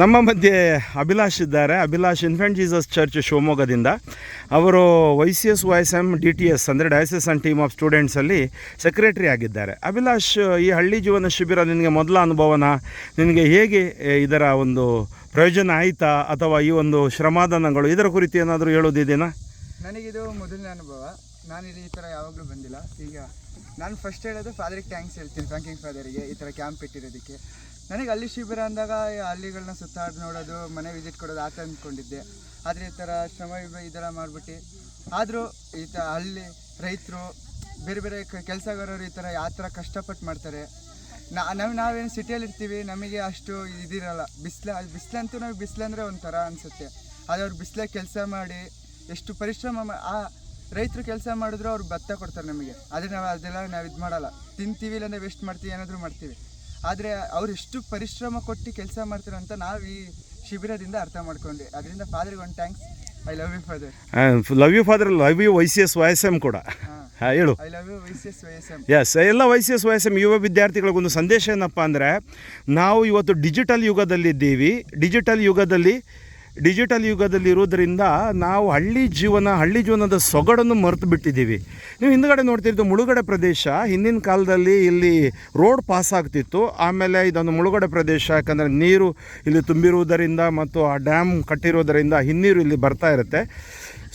ನಮ್ಮ ಮಧ್ಯೆ ಅಭಿಲಾಷ್ ಇದ್ದಾರೆ. ಅಭಿಲಾಷ್ ಇನ್ಫೆಂಟ್ ಜೀಸಸ್ ಚರ್ಚ್ ಶಿವಮೊಗ್ಗದಿಂದ. ಅವರು YCS/YSM DTS ಅಂದರೆ ಡಯಾಸಿಸನ್ ಟೀಮ್ ಆಫ್ ಸ್ಟೂಡೆಂಟ್ಸಲ್ಲಿ ಸೆಕ್ರೆಟರಿ ಆಗಿದ್ದಾರೆ. ಅಭಿಲಾಷ್, ಈ ಹಳ್ಳಿ ಜೀವನ ಶಿಬಿರ ನಿನಗೆ ಮೊದಲ ಅನುಭವನ? ನಿನಗೆ ಹೇಗೆ ಇದರ ಒಂದು ಪ್ರಯೋಜನ ಆಯಿತಾ, ಅಥವಾ ಈ ಒಂದು ಶ್ರಮದಾನಗಳು ಇದರ ಕುರಿತು ಏನಾದರೂ ಹೇಳೋದಿದೆಯಾ? ನನಗಿದು ಮೊದಲನೇ ಅನುಭವ. ನಾನು ಇಲ್ಲಿ ಈ ಥರ ಯಾವಾಗಲೂ ಬಂದಿಲ್ಲ. ಈಗ ನಾನು ಫಸ್ಟ್ ಹೇಳೋದು ಫಾದರಿಗೆ ಥ್ಯಾಂಕ್ಸ್ ಹೇಳ್ತೀನಿ, ಥ್ಯಾಂಕಿಂಗ್ ಫಾದರಿಗೆ ಈ ಥರ ಕ್ಯಾಂಪ್ ಇಟ್ಟಿರೋದಕ್ಕೆ. ನನಗೆ ಹಳ್ಳಿ ಶಿಬಿರ ಅಂದಾಗ ಹಳ್ಳಿಗಳನ್ನ ಸುತ್ತಾಡಿ ನೋಡೋದು, ಮನೆ ವಿಸಿಟ್ ಕೊಡೋದು ಆ ಥರ ಅಂದ್ಕೊಂಡಿದ್ದೆ. ಆದರೆ ಈ ಥರ ಶ್ರಮ ಇದೆಲ್ಲ ಮಾಡಿಬಿಟ್ಟು, ಆದರೂ ಈ ಥರ ಹಳ್ಳಿ ರೈತರು ಬೇರೆ ಬೇರೆ ಕೆಲಸಗಾರರು ಈ ಥರ ಯಾವ ಥರ ಕಷ್ಟಪಟ್ಟು ಮಾಡ್ತಾರೆ. ನಾವೇನು ಸಿಟಿಯಲ್ಲಿ ಇರ್ತೀವಿ, ನಮಗೆ ಅಷ್ಟು ಇದಿರಲ್ಲ. ಬಿಸಿಲಂತೂ ನಾವು ಬಿಸಿಲಂದರೆ ಒಂಥರ ಅನಿಸುತ್ತೆ. ಆದರೆ ಅವ್ರು ಬಿಸಿಲಾಗ ಕೆಲಸ ಮಾಡಿ ಎಷ್ಟು ಪರಿಶ್ರಮ ಆ ರೈತರು ಕೆಲಸ ಮಾಡಿದ್ರು ಅವ್ರು ಭತ್ತ ಕೊಡ್ತಾರೆ ನಮಗೆ. ಆದರೆ ಅದೆಲ್ಲ ನಾವು ಇದು ಮಾಡಲ್ಲ, ತಿಂತೀವಿ ಇಲ್ಲಾಂದರೆ ವೇಸ್ಟ್ ಮಾಡ್ತೀವಿ, ಏನಾದರೂ ಮಾಡ್ತೀವಿ. ಆದರೆ ಅವ್ರು ಎಷ್ಟು ಪರಿಶ್ರಮ ಕೊಟ್ಟು ಕೆಲಸ ಮಾಡ್ತಾರೆ ಅಂತ ನಾವು ಈ ಶಿಬಿರದಿಂದ ಅರ್ಥ ಮಾಡ್ಕೊಂಡ್ವಿ. ಅದರಿಂದ ಫಾದರ್ಗೆ ಒಂದು thanks. I love you father. Love you father, love you YCS/YSM ಕೂಡ ಹೇಳು. I love you YCS/YSM. S, ಎಲ್ಲ YCS/YSM ಯುವ ವಿದ್ಯಾರ್ಥಿಗಳಿಗೊಂದು ಸಂದೇಶ ಏನಪ್ಪ ಅಂದರೆ, ನಾವು ಇವತ್ತು ಡಿಜಿಟಲ್ ಯುಗದಲ್ಲಿದ್ದೀವಿ. ಡಿಜಿಟಲ್ ಯುಗದಲ್ಲಿ ಇರೋದರಿಂದ ನಾವು ಹಳ್ಳಿ ಜೀವನದ ಸೊಗಡನ್ನು ಮರೆತು ಬಿಟ್ಟಿದ್ದೀವಿ. ನೀವು ಹಿಂದುಗಡೆ ನೋಡ್ತಿದ್ದು ಮುಳುಗಡೆ ಪ್ರದೇಶ. ಹಿಂದಿನ ಕಾಲದಲ್ಲಿ ಇಲ್ಲಿ ರೋಡ್ ಪಾಸ್ ಆಗ್ತಿತ್ತು. ಆಮೇಲೆ ಇದೊಂದು ಮುಳುಗಡೆ ಪ್ರದೇಶ, ಯಾಕಂದರೆ ನೀರು ಇಲ್ಲಿ ತುಂಬಿರುವುದರಿಂದ ಮತ್ತು ಆ ಡ್ಯಾಮ್ ಕಟ್ಟಿರೋದರಿಂದ ಹಿನ್ನೀರು ಇಲ್ಲಿ ಬರ್ತಾ ಇರುತ್ತೆ.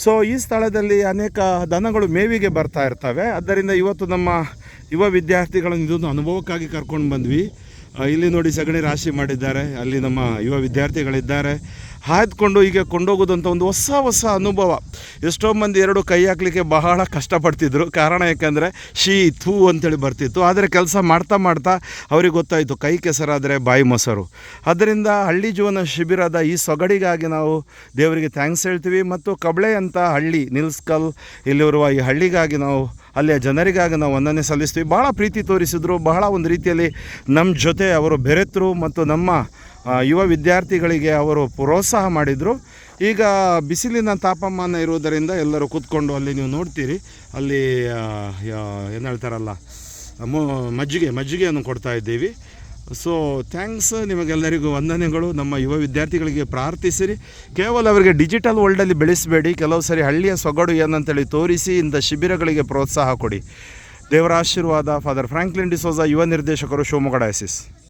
ಸೊ ಈ ಸ್ಥಳದಲ್ಲಿ ಅನೇಕ ದನಗಳು ಮೇವಿಗೆ ಬರ್ತಾ ಇರ್ತವೆ. ಆದ್ದರಿಂದ ಇವತ್ತು ನಮ್ಮ ಯುವ ವಿದ್ಯಾರ್ಥಿಗಳನ್ನು ಇದೊಂದು ಅನುಭವಕ್ಕಾಗಿ ಕರ್ಕೊಂಡು ಬಂದ್ವಿ. ಇಲ್ಲಿ ನೋಡಿ ಸಗಣಿ ರಾಶಿ ಮಾಡಿದ್ದಾರೆ. ಅಲ್ಲಿ ನಮ್ಮ ಯುವ ವಿದ್ಯಾರ್ಥಿಗಳಿದ್ದಾರೆ. ಹಾಯ್ದುಕೊಂಡು ಹೀಗೆ ಕೊಂಡೋಗೋದಂಥ ಒಂದು ಹೊಸ ಅನುಭವ. ಎಷ್ಟೋ ಮಂದಿ ಎರಡು ಕೈ ಹಾಕಲಿಕ್ಕೆ ಬಹಳ ಕಷ್ಟಪಡ್ತಿದ್ರು. ಕಾರಣ ಯಾಕೆಂದರೆ ಥೂ ಅಂತೇಳಿ ಬರ್ತಿತ್ತು. ಆದರೆ ಕೆಲಸ ಮಾಡ್ತಾ ಅವ್ರಿಗೆ ಗೊತ್ತಾಯಿತು, ಕೈ ಕೆಸರಾದರೆ ಬಾಯಿ ಮೊಸರು. ಆದ್ದರಿಂದ ಹಳ್ಳಿ ಜೀವನ ಶಿಬಿರದ ಈ ಸೊಗಡಿಗಾಗಿ ನಾವು ದೇವರಿಗೆ ಥ್ಯಾಂಕ್ಸ್ ಹೇಳ್ತೀವಿ. ಮತ್ತು ಕಬಳೆ ಅಂತ ಹಳ್ಳಿ, ನಿಲ್ಸ್ಕಲ್ ಇಲ್ಲಿರುವ ಈ ಹಳ್ಳಿಗಾಗಿ ನಾವು, ಅಲ್ಲಿಯ ಜನರಿಗಾಗಿ ನಾವು ವಂದನೆ ಸಲ್ಲಿಸ್ತೀವಿ. ಭಾಳ ಪ್ರೀತಿ ತೋರಿಸಿದ್ರು, ಬಹಳ ಒಂದು ರೀತಿಯಲ್ಲಿ ನಮ್ಮ ಜೊತೆ ಅವರು ಬೆರೆತರು ಮತ್ತು ನಮ್ಮ ಯುವ ವಿದ್ಯಾರ್ಥಿಗಳಿಗೆ ಅವರು ಪ್ರೋತ್ಸಾಹ ಮಾಡಿದರು. ಈಗ ಬಿಸಿಲಿನ ತಾಪಮಾನ ಇರುವುದರಿಂದ ಎಲ್ಲರೂ ಕೂತ್ಕೊಂಡು, ಅಲ್ಲಿ ನೀವು ನೋಡ್ತೀರಿ, ಅಲ್ಲಿ ಏನು ಹೇಳ್ತಾರಲ್ಲ, ಮಜ್ಜಿಗೆಯನ್ನು ಕೊಡ್ತಾ ಇದ್ದೀವಿ. ಸೊ ಥ್ಯಾಂಕ್ಸ್, ನಿಮಗೆಲ್ಲರಿಗೂ ವಂದನೆಗಳು. ನಮ್ಮ ಯುವ ವಿದ್ಯಾರ್ಥಿಗಳಿಗೆ ಪ್ರಾರ್ಥಿಸಿರಿ. ಕೇವಲ ಅವರಿಗೆ ಡಿಜಿಟಲ್ ವರ್ಲ್ಡಲ್ಲಿ ಬೆಳೆಸಬೇಡಿ, ಕೆಲವು ಸರಿ ಹಳ್ಳಿಯ ಸೊಗಡು ಏನಂತೇಳಿ ತೋರಿಸಿ ಇಂಥ ಶಿಬಿರಗಳಿಗೆ ಪ್ರೋತ್ಸಾಹ ಕೊಡಿ. ದೇವರ ಆಶೀರ್ವಾದ. ಫಾದರ್ ಫ್ರಾಂಕ್ಲಿನ್ ಡಿಸೋಜಾ, ಯುವ ನಿರ್ದೇಶಕರು, ಶಿವಮೊಗ್ಗ ಡಯಾಸಿಸ್.